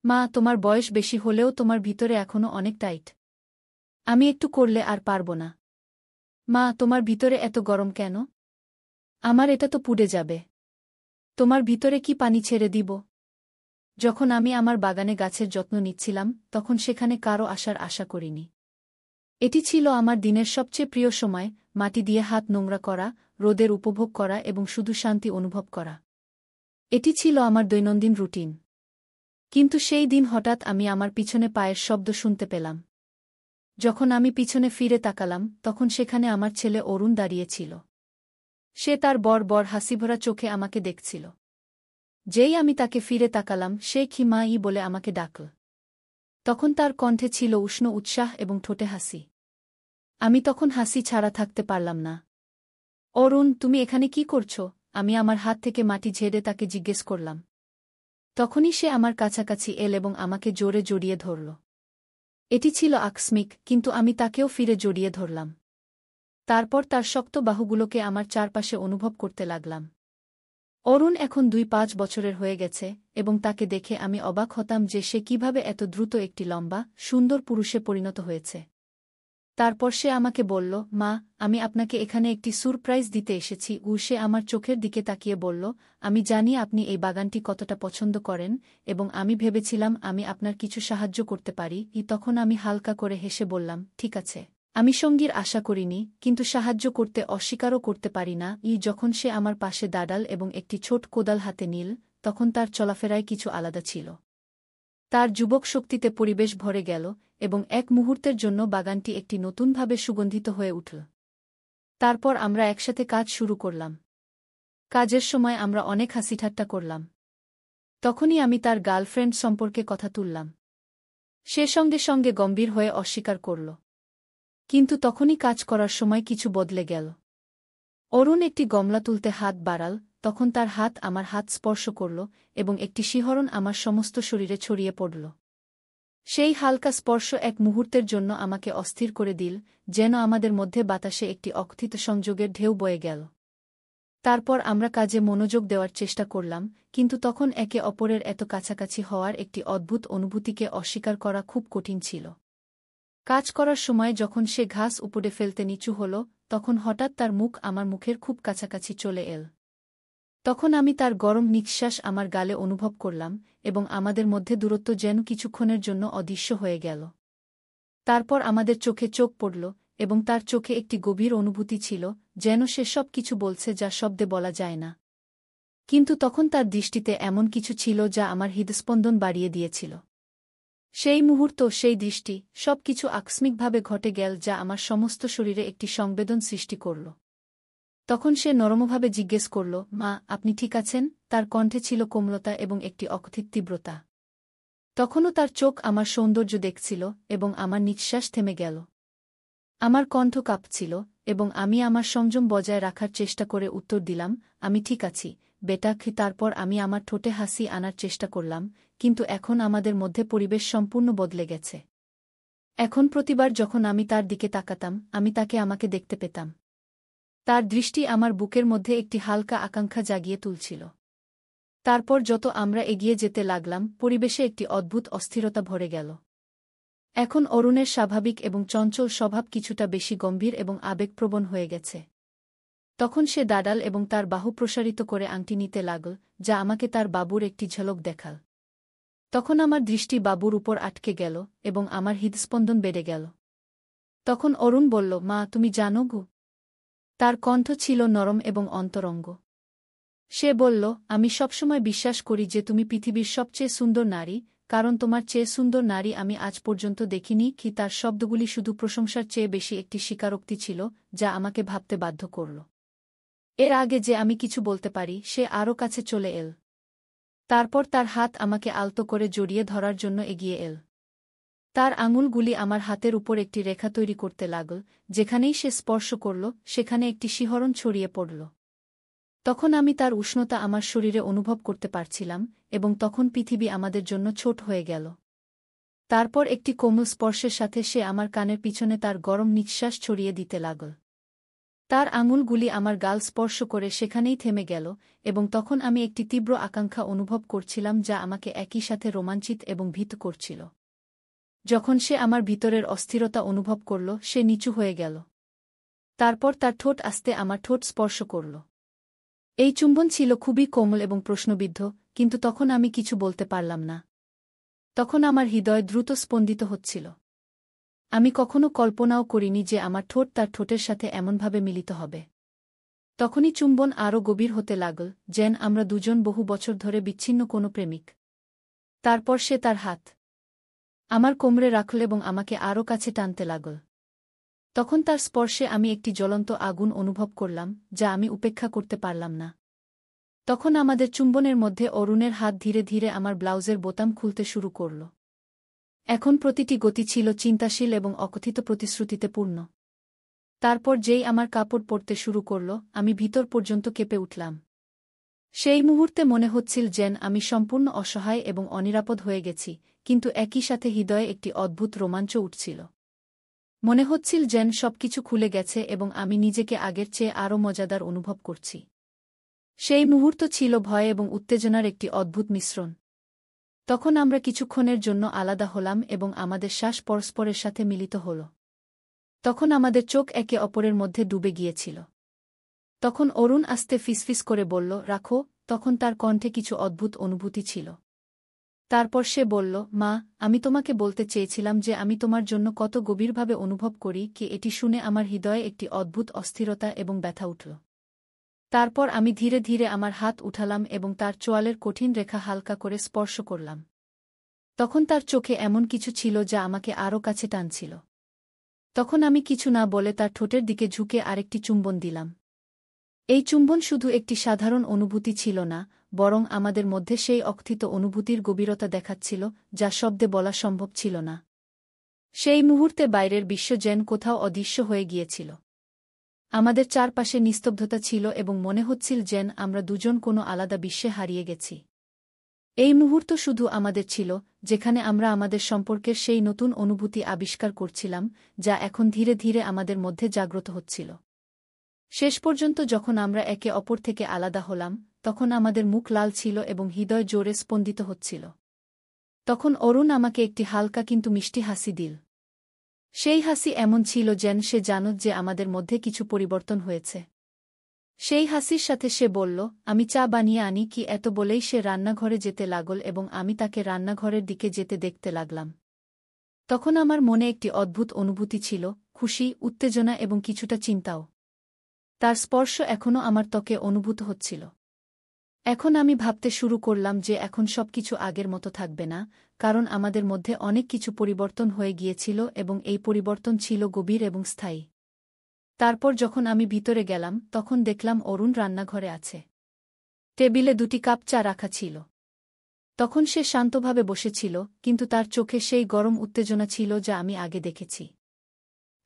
মা, তোমার বয়স বেশি হলেও তোমার ভিতরে এখনো অনেক টাইট। আমি একটু করলে আর পারব না। মা, তোমার ভিতরে এত গরম কেন? আমার এটা তো পুড়ে যাবে। তোমার ভিতরে কি পানি ছেড়ে দিব? যখন আমি আমার বাগানে গাছের যত্ন নিচ্ছিলাম, তখন সেখানে কারও আসার আশা করিনি। এটি ছিল আমার দিনের সবচেয়ে প্রিয় সময়, মাটি দিয়ে হাত নোংরা করা, রোদের উপভোগ করা এবং শুধু শান্তি অনুভব করা। এটি ছিল আমার দৈনন্দিন রুটিন। কিন্তু সেই দিন হঠাৎ আমি আমার পিছনে পায়ের শব্দ শুনতে পেলাম। যখন আমি পিছনে ফিরে তাকালাম, তখন সেখানে আমার ছেলে অরুণ দাঁড়িয়েছিল। সে তার বড় হাসিভরা চোখে আমাকে দেখছিল। যেই আমি তাকে ফিরে তাকালাম, সে খিমা-ই বলে আমাকে ডাকল। তখন তার কণ্ঠে ছিল উষ্ণ উৎসাহ এবং ঠোঁটে হাসি। আমি তখন হাসি ছাড়া থাকতে পারলাম না। অরুণ, তুমি এখানে কি করছ? আমি আমার হাত থেকে মাটি ঝেড়ে তাকে জিজ্ঞেস করলাম। তখনই সে আমার কাছাকাছি এল এবং আমাকে জোরে জড়িয়ে ধরল। এটি ছিল আকস্মিক, কিন্তু আমি তাকেও ফিরে জড়িয়ে ধরলাম। তারপর তার শক্ত বাহুগুলোকে আমার চারপাশে অনুভব করতে লাগলাম। অরুণ এখন ২-৫ বছরের হয়ে গেছে, এবং তাকে দেখে আমি অবাক হতাম যে সে কিভাবে এত দ্রুত একটি লম্বা, সুন্দর পুরুষে পরিণত হয়েছে। তারপর সে আমাকে বলল, মা, আমি আপনাকে এখানে একটি সারপ্রাইজ দিতে এসেছি। সে আমার চোখের দিকে তাকিয়ে বলল, আমি জানি আপনি এই বাগানটি কতটা পছন্দ করেন, এবং আমি ভেবেছিলাম আমি আপনার কিছু সাহায্য করতে পারি। তখন আমি হালকা করে হেসে বললাম, ঠিক আছে। আমি সঙ্গীর আশা করিনি, কিন্তু সাহায্য করতে অস্বীকারও করতে পারি না। যখন সে আমার পাশে দাঁড়াল এবং একটি ছোট কোদাল হাতে নিল, তখন তার চলাফেরায় কিছু আলাদা ছিল। তার যুবক শক্তিতে পরিবেশ ভরে গেল, এবং এক মুহূর্তের জন্য বাগানটি একটি নতুনভাবে সুগন্ধিত হয়ে উঠল। তারপর আমরা একসাথে কাজ শুরু করলাম। কাজের সময় আমরা অনেক হাসিঠাট্টা করলাম। তখনই আমি তার গার্লফ্রেন্ড সম্পর্কে কথা তুললাম। সে সঙ্গে সঙ্গে গম্ভীর হয়ে অস্বীকার করল। কিন্তু তখনই কাজ করার সময় কিছু বদলে গেল। অরুণ একটি গমলা তুলতে হাত বাড়াল, তখন তার হাত আমার হাত স্পর্শ করল, এবং একটি শিহরণ আমার সমস্ত শরীরে ছড়িয়ে পড়ল। সেই হালকা স্পর্শ এক মুহূর্তের জন্য আমাকে অস্থির করে দিল, যেন আমাদের মধ্যে বাতাসে একটি অকথিত সংযোগের ঢেউ বয়ে গেল। তারপর আমরা কাজে মনোযোগ দেওয়ার চেষ্টা করলাম, কিন্তু তখন একে অপরের এত কাছাকাছি হওয়ার একটি অদ্ভুত অনুভূতিকে অস্বীকার করা খুব কঠিন ছিল। কাজ করার সময় যখন সে ঘাস উপড়ে ফেলতে নিচু হল, তখন হঠাৎ তার মুখ আমার মুখের খুব কাছাকাছি চলে এল। তখন আমি তার গরম নিঃশ্বাস আমার গালে অনুভব করলাম, এবং আমাদের মধ্যে দূরত্ব যেন কিছুক্ষণের জন্য অদৃশ্য হয়ে গেল। তারপর আমাদের চোখে চোখ পড়ল, এবং তার চোখে একটি গভীর অনুভূতি ছিল, যেন সে সব কিছু বলছে যা শব্দে বলা যায় না। কিন্তু তখন তার দৃষ্টিতে এমন কিছু ছিল যা আমার হৃদস্পন্দন বাড়িয়ে দিয়েছিল। সেই মুহূর্ত, সেই দৃষ্টি, সব কিছু আকস্মিকভাবে ঘটে গেল যা আমার সমস্ত শরীরে একটি সংবেদন সৃষ্টি করল। তখন সে নরমভাবে জিজ্ঞেস করল, মা, আপনি ঠিক আছেন? তার কণ্ঠে ছিল কোমলতা এবং একটি অকথিত তীব্রতা। তখনও তার চোখ আমার সৌন্দর্য দেখছিল, এবং আমার নিঃশ্বাস থেমে গেল। আমার কণ্ঠ কাঁপছিল, এবং আমি আমার সংযম বজায় রাখার চেষ্টা করে উত্তর দিলাম, আমি ঠিক আছি, বেটা। তারপর আমি আমার ঠোঁটে হাসি আনার চেষ্টা করলাম, কিন্তু এখন আমাদের মধ্যে পরিবেশ সম্পূর্ণ বদলে গেছে। এখন প্রতিবার যখন আমি তার দিকে তাকাতাম, আমি তাকে আমাকে দেখতে পেতাম। তার দৃষ্টি আমার বুকের মধ্যে একটি হালকা আকাঙ্ক্ষা জাগিয়ে তুলছিল। তারপর যত আমরা এগিয়ে যেতে লাগলাম, পরিবেশে একটি অদ্ভুত অস্থিরতা ভরে গেল। এখন অরুণের স্বাভাবিক এবং চঞ্চল স্বভাব কিছুটা বেশি গম্ভীর এবং আবেগপ্রবণ হয়ে গেছে। তখন সে দাঁড়াল এবং তার বাহু প্রসারিত করে আংটি নিতে লাগল, যা আমাকে তার বাবুর একটি ঝলক দেখাল। তখন আমার দৃষ্টি বাবুর উপর আটকে গেল, এবং আমার হৃদস্পন্দন বেড়ে গেল। তখন অরুণ বলল, মা, তুমি জানো গো? তার কণ্ঠ ছিল নরম এবং অন্তরঙ্গ। সে বলল, আমি সবসময় বিশ্বাস করি যে তুমি পৃথিবীর সবচেয়ে সুন্দর নারী, কারণ তোমার চেয়ে সুন্দর নারী আমি আজ পর্যন্ত দেখিনি। তার শব্দগুলি শুধু প্রশংসার চেয়ে বেশি একটি স্বীকারোক্তি ছিল, যা আমাকে ভাবতে বাধ্য করল। এর আগে যে আমি কিছু বলতে পারি, সে আরও কাছে চলে এল। তারপর তার হাত আমাকে আলতো করে জড়িয়ে ধরার জন্য এগিয়ে এল। তার আঙুলগুলি আমার হাতের উপর একটি রেখা তৈরি করতে লাগল, যেখানেই সে স্পর্শ করল, সেখানে একটি শিহরণ ছড়িয়ে পড়ল। তখন আমি তার উষ্ণতা আমার শরীরে অনুভব করতে পারছিলাম, এবং তখন পৃথিবী আমাদের জন্য ছোট হয়ে গেল। তারপর একটি কোমল স্পর্শের সাথে সে আমার কানের পিছনে তার গরম নিঃশ্বাস ছড়িয়ে দিতে লাগল। তার আঙুলগুলি আমার গাল স্পর্শ করে সেখানেই থেমে গেল, এবং তখন আমি একটি তীব্র আকাঙ্ক্ষা অনুভব করছিলাম যা আমাকে একই সাথে রোমাঞ্চিত এবং ভীত করছিল। যখন সে আমার ভিতরের অস্থিরতা অনুভব করল, সে নিচু হয়ে গেল। তারপর তার ঠোঁট আস্তে আমার ঠোঁট স্পর্শ করল। এই চুম্বন ছিল খুবই কোমল এবং প্রশ্নবিদ্ধ, কিন্তু তখন আমি কিছু বলতে পারলাম না। তখন আমার হৃদয় দ্রুত স্পন্দিত হচ্ছিল। আমি কখনো কল্পনাও করিনি যে আমার ঠোঁট তার ঠোঁটের সাথে এমনভাবে মিলিত হবে। তখনই চুম্বন আরও গভীর হতে লাগল, যেন আমরা দুজন বহু বছর ধরে বিচ্ছিন্ন কোনো প্রেমিক। তারপর সে তার হাত আমার কোমরে রাখল এবং আমাকে আরও কাছে টানতে লাগল। তখন তার স্পর্শে আমি একটি জ্বলন্ত আগুন অনুভব করলাম, যা আমি উপেক্ষা করতে পারলাম না। তখন আমাদের চুম্বনের মধ্যে অরুণের হাত ধীরে ধীরে আমার ব্লাউজের বোতাম খুলতে শুরু করল। এখন প্রতিটি গতি ছিল চিন্তাশীল এবং অকথিত প্রতিশ্রুতিতে পূর্ণ। তারপর যেই আমার কাপড় পরতে শুরু করল, আমি ভিতর পর্যন্ত কেঁপে উঠলাম। সেই মুহূর্তে মনে হচ্ছিল যেন আমি সম্পূর্ণ অসহায় এবং অনিরাপদ হয়ে গেছি, কিন্তু একই সাথে হৃদয়ে একটি অদ্ভুত রোমাঞ্চ উঠছিল। মনে হচ্ছিল যেন সবকিছু খুলে গেছে এবং আমি নিজেকে আগের চেয়ে আরও মজাদার অনুভব করছি। সেই মুহূর্ত ছিল ভয় এবং উত্তেজনার একটি অদ্ভুত মিশ্রণ। তখন আমরা কিছুক্ষণের জন্য আলাদা হলাম এবং আমাদের শ্বাস পরস্পরের সাথে মিলিত হল। তখন আমাদের চোখ একে অপরের মধ্যে ডুবে গিয়েছিল। তখন অরুণ আস্তে ফিসফিস করে বলল, রাখো। তখন তার কণ্ঠে কিছু অদ্ভুত অনুভূতি ছিল। তারপর সে বলল, মা, আমি তোমাকে বলতে চেয়েছিলাম যে আমি তোমার জন্য কত গভীরভাবে অনুভব করি। কি এটি শুনে আমার হৃদয়ে একটি অদ্ভুত অস্থিরতা এবং ব্যথা উঠল। তারপর আমি ধীরে ধীরে আমার হাত উঠালাম এবং তার চোয়ালের কঠিন রেখা হালকা করে স্পর্শ করলাম। তখন তার চোখে এমন কিছু ছিল যা আমাকে আরও কাছে টানছিল। তখন আমি কিছু না বলে তার ঠোঁটের দিকে ঝুঁকে আরেকটি চুম্বন দিলাম। এই চুম্বন শুধু একটি সাধারণ অনুভূতি ছিল না, বরং আমাদের মধ্যে সেই অকথিত অনুভূতির গভীরতা দেখাচ্ছিল, যা শব্দে বলা সম্ভব ছিল না। সেই মুহূর্তে বাইরের বিশ্ব যেন কোথাও অদৃশ্য হয়ে গিয়েছিল। আমাদের চারপাশে নিস্তব্ধতা ছিল এবং মনে হচ্ছিল যেন আমরা দুজন কোনো আলাদা বিশ্বে হারিয়ে গেছি। এই মুহূর্ত শুধু আমাদের ছিল, যেখানে আমরা আমাদের সম্পর্কের সেই নতুন অনুভূতি আবিষ্কার করছিলাম, যা এখন ধীরে ধীরে আমাদের মধ্যে জাগ্রত হচ্ছিল। শেষ পর্যন্ত যখন আমরা একে অপর থেকে আলাদা হলাম, তখন আমাদের মুখ লাল ছিল এবং হৃদয় জোরে স্পন্দিত হচ্ছিল। তখন অরুণ আমাকে একটি হালকা কিন্তু মিষ্টি হাসি দিল। সেই হাসি এমন ছিল যেন সে জানত যে আমাদের মধ্যে কিছু পরিবর্তন হয়েছে। সেই হাসির সাথে সে বলল, আমি চা বানিয়ে আনি কি। এত বলেই সে রান্নাঘরে যেতে লাগল এবং আমি তাকে রান্নাঘরের দিকে যেতে দেখতে লাগলাম। তখন আমার মনে একটি অদ্ভুত অনুভূতি ছিল, খুশি, উত্তেজনা এবং কিছুটা চিন্তাও। তার স্পর্শ এখনও আমার ত্বকে অনুভূত হচ্ছিল। এখন আমি ভাবতে শুরু করলাম যে এখন সবকিছু আগের মতো থাকবে না, কারণ আমাদের মধ্যে অনেক কিছু পরিবর্তন হয়ে গিয়েছিল এবং এই পরিবর্তন ছিল গভীর এবং স্থায়ী। তারপর যখন আমি ভিতরে গেলাম, তখন দেখলাম অরুণ রান্নাঘরে আছে। টেবিলে 2টি কাপ চা রাখা ছিল। তখন সে শান্তভাবে বসেছিল, কিন্তু তার চোখে সেই গরম উত্তেজনা ছিল যা আমি আগে দেখেছি।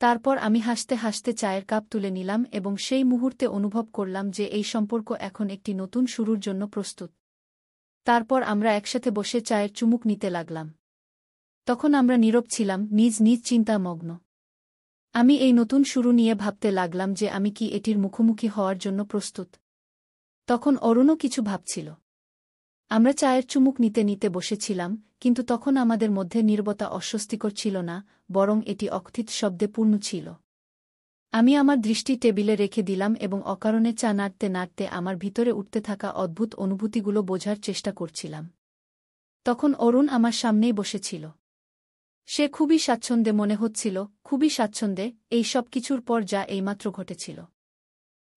তারপর আমি হাসতে হাসতে চায়ের কাপ তুলে নিলাম এবং সেই মুহূর্তে অনুভব করলাম যে এই সম্পর্ক এখন একটি নতুন শুরুর জন্য প্রস্তুত। তারপর আমরা একসাথে বসে চায়ের চুমুক নিতে লাগলাম। তখন আমরা নীরব ছিলাম, নিজ নিজ চিন্তামগ্ন। আমি এই নতুন শুরু নিয়ে ভাবতে লাগলাম যে আমি কি এটির মুখোমুখি হওয়ার জন্য প্রস্তুত। তখন অরুণও কিছু ভাবছিল। আমরা চায়ের চুমুক নিতে নিতে বসেছিলাম, কিন্তু তখন আমাদের মধ্যে নীরবতা অস্বস্তিকর ছিল না, বরং এটি অকথিত শব্দে পূর্ণ ছিল। আমি আমার দৃষ্টি টেবিলে রেখে দিলাম এবং অকারণে চা নাড়তে নাড়তে আমার ভিতরে উঠতে থাকা অদ্ভুত অনুভূতিগুলো বোঝার চেষ্টা করছিলাম। তখন অরুণ আমার সামনেই বসেছিল। সে খুবই স্বাচ্ছন্দ্যে মনে হচ্ছিল, খুবই স্বাচ্ছন্দ্যে, এই সব কিছুর পর যা এইমাত্র ঘটেছিল।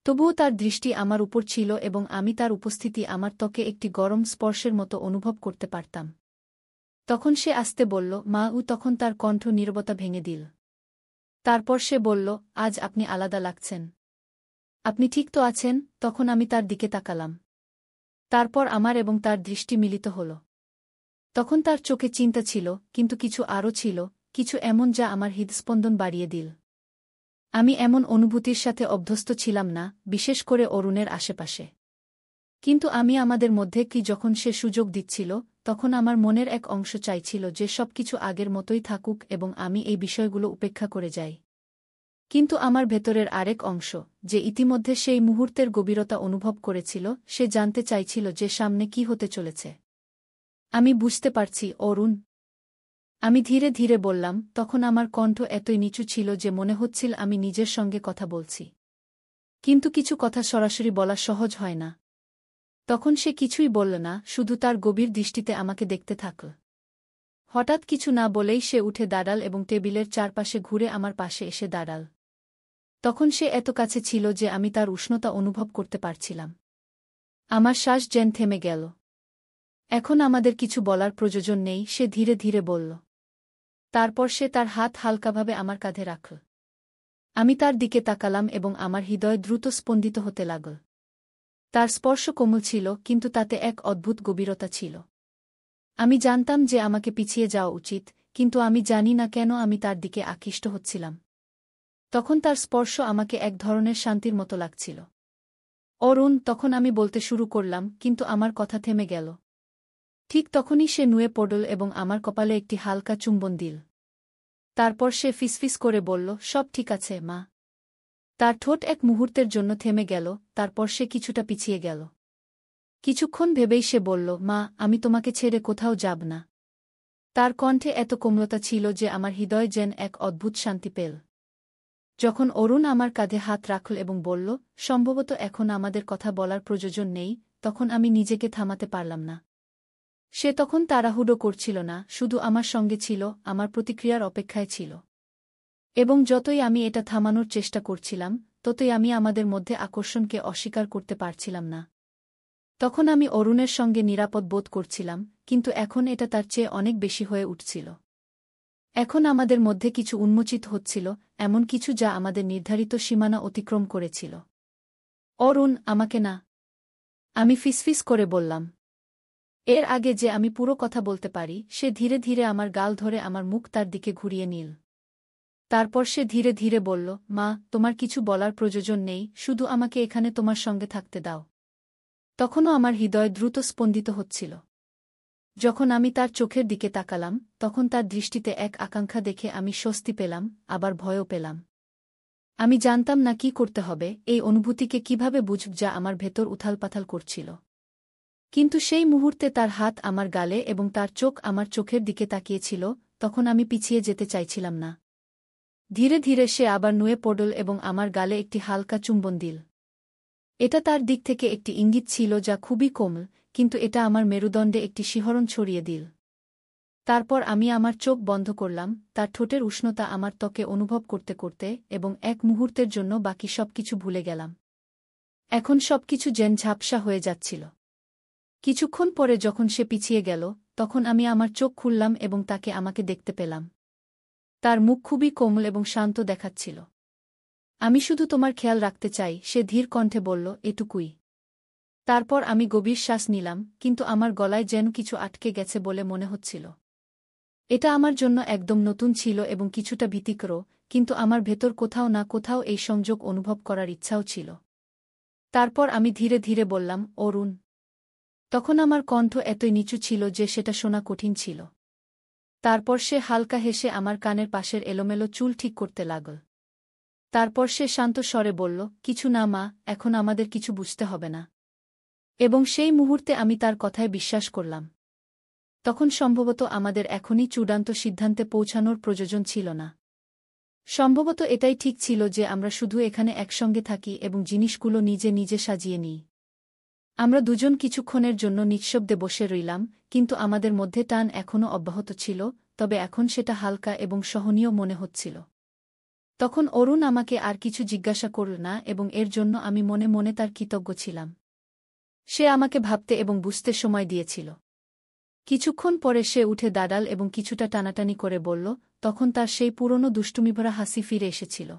তবুও তার দৃষ্টি আমার উপর ছিল এবং আমি তার উপস্থিতি আমার ত্বকে একটি গরম স্পর্শের মতো অনুভব করতে পারতাম। তখন সে আস্তে বলল, মা। তখন তার কণ্ঠ নীরবতা ভেঙে দিল। তারপর সে বলল, আজ আপনি আলাদা লাগছেন। আপনি ঠিক তো আছেন? তখন আমি তার দিকে তাকালাম। তারপর আমার এবং তার দৃষ্টি মিলিত হল। তখন তার চোখে চিন্তা ছিল, কিন্তু কিছু আরও ছিল, কিছু এমন যা আমার হৃদস্পন্দন বাড়িয়ে দিল। আমি এমন অনুভূতির সাথে অভ্যস্ত ছিলাম না, বিশেষ করে অরুণের আশেপাশে। কিন্তু আমি আমাদের মধ্যে কি যখন সে সুযোগ দিচ্ছিল, তখন আমার মনের এক অংশ চাইছিল যে সবকিছু আগের মতোই থাকুক এবং আমি এই বিষয়গুলো উপেক্ষা করে যাই। কিন্তু আমার ভেতরের আরেক অংশ, যে ইতিমধ্যে সেই মুহূর্তের গভীরতা অনুভব করেছিল, সে জানতে চাইছিল যে সামনে কি হতে চলেছে। আমি বুঝতে পারছি, অরুণ। আমি ধীরে ধীরে বললাম, তখন আমার কণ্ঠ এতই নিচু ছিল যে মনে হচ্ছিল আমি নিজের সঙ্গে কথা বলছি। কিন্তু কিছু কথা সরাসরি বলা সহজ হয় না। তখন সে কিছুই বলল না, শুধু তার গভীর দৃষ্টিতে আমাকে দেখতে থাকল। হঠাৎ কিছু না বলেই সে উঠে দাঁড়াল এবং টেবিলের চারপাশে ঘুরে আমার পাশে এসে দাঁড়াল। তখন সে এত কাছে ছিল যে আমি তার উষ্ণতা অনুভব করতে পারছিলাম। আমার শ্বাস যেন থেমে গেল। এখন আমাদের কিছু বলার প্রয়োজন নেই, সে ধীরে ধীরে বলল। তারপর সে তার হাত হালকাভাবে আমার কাঁধে রাখল। আমি তার দিকে তাকালাম এবং আমার হৃদয় দ্রুত স্পন্দিত হতে লাগল। তার স্পর্শ কোমল ছিল, কিন্তু তাতে এক অদ্ভুত গভীরতা ছিল। আমি জানতাম যে আমাকে পিছিয়ে যাওয়া উচিত, কিন্তু আমি জানি না কেন আমি তার দিকে আকৃষ্ট হচ্ছিলাম। তখন তার স্পর্শ আমাকে এক ধরনের শান্তির মতো লাগছিল। অরুণ, তখন আমি বলতে শুরু করলাম, কিন্তু আমার কথা থেমে গেল। ঠিক তখনই সে নুয়ে পড়ল এবং আমার কপালে একটি হালকা চুম্বন দিল। তারপর সে ফিসফিস করে বলল, সব ঠিক আছে, মা। তার ঠোঁট এক মুহূর্তের জন্য থেমে গেল, তারপর সে কিছুটা পিছিয়ে গেল। কিছুক্ষণ ভেবেই সে বলল, মা, আমি তোমাকে ছেড়ে কোথাও যাব না। তার কণ্ঠে এত কোমলতা ছিল যে আমার হৃদয় যেন এক অদ্ভুত শান্তি পেল। যখন অরুণ আমার কাঁধে হাত রাখল এবং বলল, সম্ভবত এখন আমাদের কথা বলার প্রয়োজন নেই, তখন আমি নিজেকে থামাতে পারলাম না। সে তখন তাড়াহুড়ো করছিল না, শুধু আমার সঙ্গে ছিল, আমার প্রতিক্রিয়ার অপেক্ষায় ছিল। এবং যতই আমি এটা থামানোর চেষ্টা করছিলাম, ততই আমি আমাদের মধ্যে আকর্ষণকে অস্বীকার করতে পারছিলাম না। তখন আমি অরুণের সঙ্গে নিরাপদ বোধ করছিলাম, কিন্তু এখন এটা তার চেয়ে অনেক বেশি হয়ে উঠছিল। এখন আমাদের মধ্যে কিছু উন্মোচিত হচ্ছিল, এমন কিছু যা আমাদের নির্ধারিত সীমানা অতিক্রম করেছিল। অরুণ, আমাকে না। আমি ফিসফিস করে বললাম। এর আগে যে আমি পুরো কথা বলতে পারি, সে ধীরে ধীরে আমার গাল ধরে আমার মুখ তার দিকে ঘুরিয়ে নিল। তারপর সে ধীরে ধীরে বলল, মা, তোমার কিছু বলার প্রয়োজন নেই, শুধু আমাকে এখানে তোমার সঙ্গে থাকতে দাও। তখনও আমার হৃদয় দ্রুত স্পন্দিত হচ্ছিল। যখন আমি তার চোখের দিকে তাকালাম, তখন তার দৃষ্টিতে এক আকাঙ্ক্ষা দেখে আমি স্বস্তি পেলাম, আবার ভয়ও পেলাম। আমি জানতাম না কি করতে হবে, এই অনুভূতিকে কিভাবে বুঝব যা আমার ভেতর উথালপাথাল করছিল। কিন্তু সেই মুহূর্তে তার হাত আমার গালে এবং তার চোখ আমার চোখের দিকে তাকিয়েছিল, তখন আমি পিছিয়ে যেতে চাইছিলাম না। ধীরে ধীরে সে আবার নুয়ে পড়ল এবং আমার গালে একটি হালকা চুম্বন দিল। এটা তার দিক থেকে একটি ইঙ্গিত ছিল যা খুবই কোমল, কিন্তু এটা আমার মেরুদণ্ডে একটি শিহরণ ছড়িয়ে দিল। তারপর আমি আমার চোখ বন্ধ করলাম, তার ঠোঁটের উষ্ণতা আমার ত্বকে অনুভব করতে করতে, এবং এক মুহূর্তের জন্য বাকি সবকিছু ভুলে গেলাম। এখন সবকিছু যেন ঝাপসা হয়ে যাচ্ছিল। কিছুক্ষণ পরে যখন সে পিছিয়ে গেল, তখন আমি আমার চোখ খুললাম এবং তাকে আমাকে দেখতে পেলাম। তার মুখ খুবই কোমল এবং শান্ত দেখাচ্ছিল। আমি শুধু তোমার খেয়াল রাখতে চাই, সে ধীর কণ্ঠে বলল, এটুকুই। তারপর আমি গভীর শ্বাস নিলাম, কিন্তু আমার গলায় যেন কিছু আটকে গেছে বলে মনে হচ্ছিল। এটা আমার জন্য একদম নতুন ছিল এবং কিছুটা ভীতিকর, কিন্তু আমার ভেতর কোথাও না কোথাও এই সংযোগ অনুভব করার ইচ্ছাও ছিল। তারপর আমি ধীরে ধীরে বললাম, অরুণ। তখন আমার কণ্ঠ এতই নিচু ছিল যে সেটা শোনা কঠিন ছিল। তারপর সে হালকা হেসে আমার কানের পাশের এলোমেলো চুল ঠিক করতে লাগল। তারপর সে শান্ত স্বরে বলল, কিছু না মা, এখন আমাদের কিছু বুঝতে হবে না। এবং সেই মুহূর্তে আমি তার কথায় বিশ্বাস করলাম। তখন সম্ভবত আমাদের এখনই চূড়ান্ত সিদ্ধান্তে পৌঁছানোর প্রয়োজন ছিল না। সম্ভবত এটাই ঠিক ছিল যে আমরা শুধু এখানে একসঙ্গে থাকি এবং জিনিসগুলো নিজে নিজে সাজিয়ে নিই। আমরা দুজন কিছুক্ষণের জন্য নিঃশব্দে বসে রইলাম, কিন্তু আমাদের মধ্যে টান এখনও অব্যাহত ছিল, তবে এখন সেটা হালকা এবং সহনীয় মনে হচ্ছিল। তখন অরুণ আমাকে আর কিছু জিজ্ঞাসা করল না এবং এর জন্য আমি মনে মনে তার কৃতজ্ঞ ছিলাম। সে আমাকে ভাবতে এবং বুঝতে সময় দিয়েছিল। কিছুক্ষণ পরে সে উঠে দাঁড়াল এবং কিছুটা টানাটানি করে বলল, তখন তার সেই পুরনো দুষ্টুমিভরা হাসি ফিরে এসেছিল।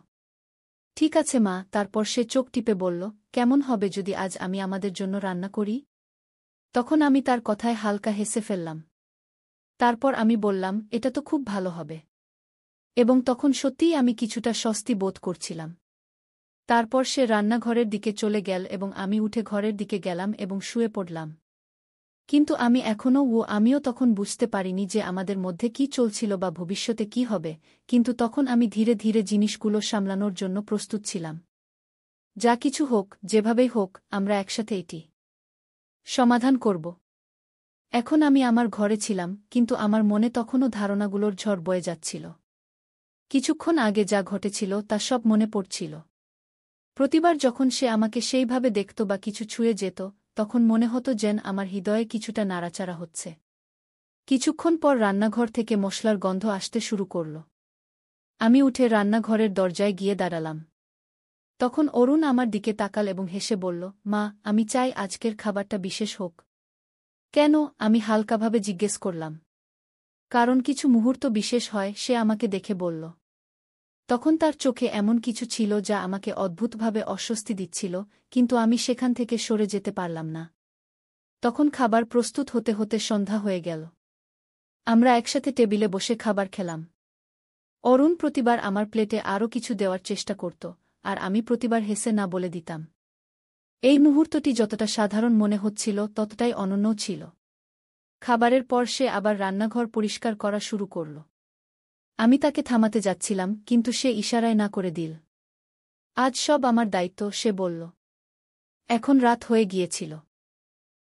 ঠিক আছে মা। তারপর সে চোখ টিপে বলল, কেমন হবে যদি আজ আমি আমাদের জন্য রান্না করি? তখন আমি তার কথায় হালকা হেসে ফেললাম। তারপর আমি বললাম, এটা তো খুব ভালো হবে। এবং তখন সত্যিই আমি কিছুটা স্বস্তি বোধ করছিলাম। তারপর সে রান্নাঘরের দিকে চলে গেল এবং আমি উঠে ঘরের দিকে গেলাম এবং শুয়ে পড়লাম। কিন্তু আমিও তখন বুঝতে পারিনি যে আমাদের মধ্যে কি চলছিল বা ভবিষ্যতে কি হবে, কিন্তু তখন আমি ধীরে ধীরে জিনিসগুলো সামলানোর জন্য প্রস্তুত ছিলাম। যা কিছু হোক, যেভাবেই হোক, আমরা একসাথে এটি সমাধান করব। এখন আমি আমার ঘরে ছিলাম, কিন্তু আমার মনে তখনও ধারণাগুলোর ঝড় বয়ে যাচ্ছিল। কিছুক্ষণ আগে যা ঘটেছিল তা সব মনে পড়ছিল। প্রতিবার যখন সে আমাকে সেইভাবে দেখত বা কিছু ছুঁয়ে যেত, তখন মনে হতো যেন আমার হৃদয়ে কিছুটা নাড়াচাড়া হচ্ছে। কিছুক্ষণ পর রান্নাঘর থেকে মশলার গন্ধ আসতে শুরু করল। আমি উঠে রান্নাঘরের দরজায় গিয়ে দাঁড়ালাম। তখন অরুণ আমার দিকে তাকাল এবং হেসে বলল, মা, আমি চাই আজকের খাবারটা বিশেষ হোক। কেন? আমি হালকাভাবে জিজ্ঞেস করলাম। কারণ কিছু মুহূর্ত বিশেষ হয়, সে আমাকে দেখে বলল। তখন তার চোখে এমন কিছু ছিল যা আমাকে অদ্ভুতভাবে অস্বস্তি দিচ্ছিল, কিন্তু আমি সেখান থেকে সরে যেতে পারলাম না। তখন খাবার প্রস্তুত হতে হতে সন্ধ্যা হয়ে গেল। আমরা একসাথে টেবিলে বসে খাবার খেলাম। অরুণ প্রতিবার আমার প্লেটে আরও কিছু দেওয়ার চেষ্টা করত, আর আমি প্রতিবার হেসে না বলে দিতাম। এই মুহূর্তটি যতটা সাধারণ মনে হচ্ছিল ততটাই অনন্যও ছিল। খাবারের পর সে আবার রান্নাঘর পরিষ্কার করা শুরু করল। আমি তাকে থামাতে যাচ্ছিলাম, কিন্তু সে ইশারায় না করে দিল। আজ সব আমার দায়িত্ব, সে বলল। এখন রাত হয়ে গিয়েছিল।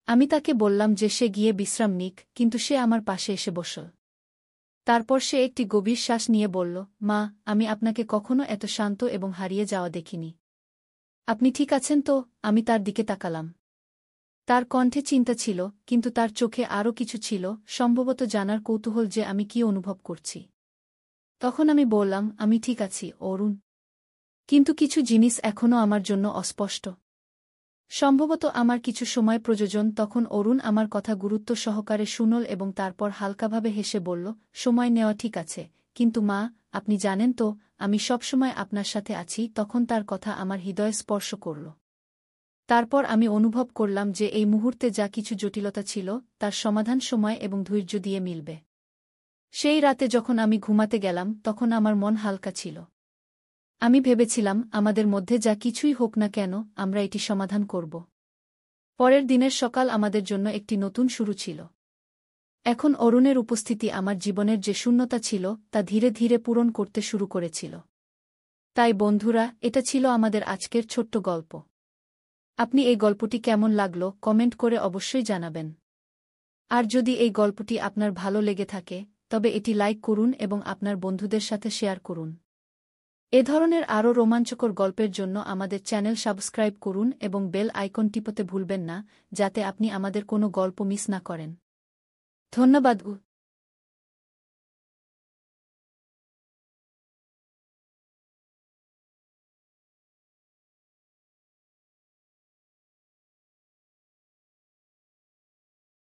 আমি তাকে বললাম যে সে গিয়ে বিশ্রাম নিক, কিন্তু সে আমার পাশে এসে বসল। তারপর সে একটি গভীর শ্বাস নিয়ে বলল, মা, আমি আপনাকে কখনো এত শান্ত এবং হারিয়ে যাওয়া দেখিনি। আপনি ঠিক আছেন তো? আমি তার দিকে তাকালাম। তার কণ্ঠে চিন্তা ছিল, কিন্তু তার চোখে আরও কিছু ছিল, সম্ভবত জানার কৌতূহল যে আমি কি অনুভব করছি। তখন আমি বললাম, আমি ঠিক আছি, অরুণ। কিন্তু কিছু জিনিস এখনও আমার জন্য অস্পষ্ট। সম্ভবত আমার কিছু সময় প্রয়োজন। তখন অরুণ আমার কথা গুরুত্ব সহকারে শুনল এবং তারপর হালকাভাবে হেসে বলল, সময় নেওয়া ঠিক আছে, কিন্তু মা, আপনি জানেন তো, আমি সবসময় আপনার সাথে আছি। তখন তার কথা আমার হৃদয়ে স্পর্শ করল। তারপর আমি অনুভব করলাম যে এই মুহূর্তে যা কিছু জটিলতা ছিল, তার সমাধান সময় এবং ধৈর্য দিয়ে মিলবে। সেই রাতে যখন আমি ঘুমাতে গেলাম, তখন আমার মন হালকা ছিল। আমি ভেবেছিলাম, আমাদের মধ্যে যা কিছুই হোক না কেন, আমরা এটি সমাধান করব। পরের দিনের সকাল আমাদের জন্য একটি নতুন শুরু ছিল। এখন অরুণের উপস্থিতি আমার জীবনের যে শূন্যতা ছিল তা ধীরে ধীরে পূরণ করতে শুরু করেছিল। তাই বন্ধুরা, এটা ছিল আমাদের আজকের ছোট্ট গল্প। আপনি এই গল্পটি কেমন লাগলো কমেন্ট করে অবশ্যই জানাবেন। আর যদি এই গল্পটি আপনার ভালো লেগে থাকে, তবে এটি লাইক করুন এবং আপনার বন্ধুদের সাথে শেয়ার করুন। এ ধরনের আরও রোমাঞ্চকর গল্পের জন্য আমাদের চ্যানেল সাবস্ক্রাইব করুন এবং বেল আইকন টিপতে ভুলবেন না, যাতে আপনি আমাদের কোনো গল্প মিস না করেন। ধন্যবাদ।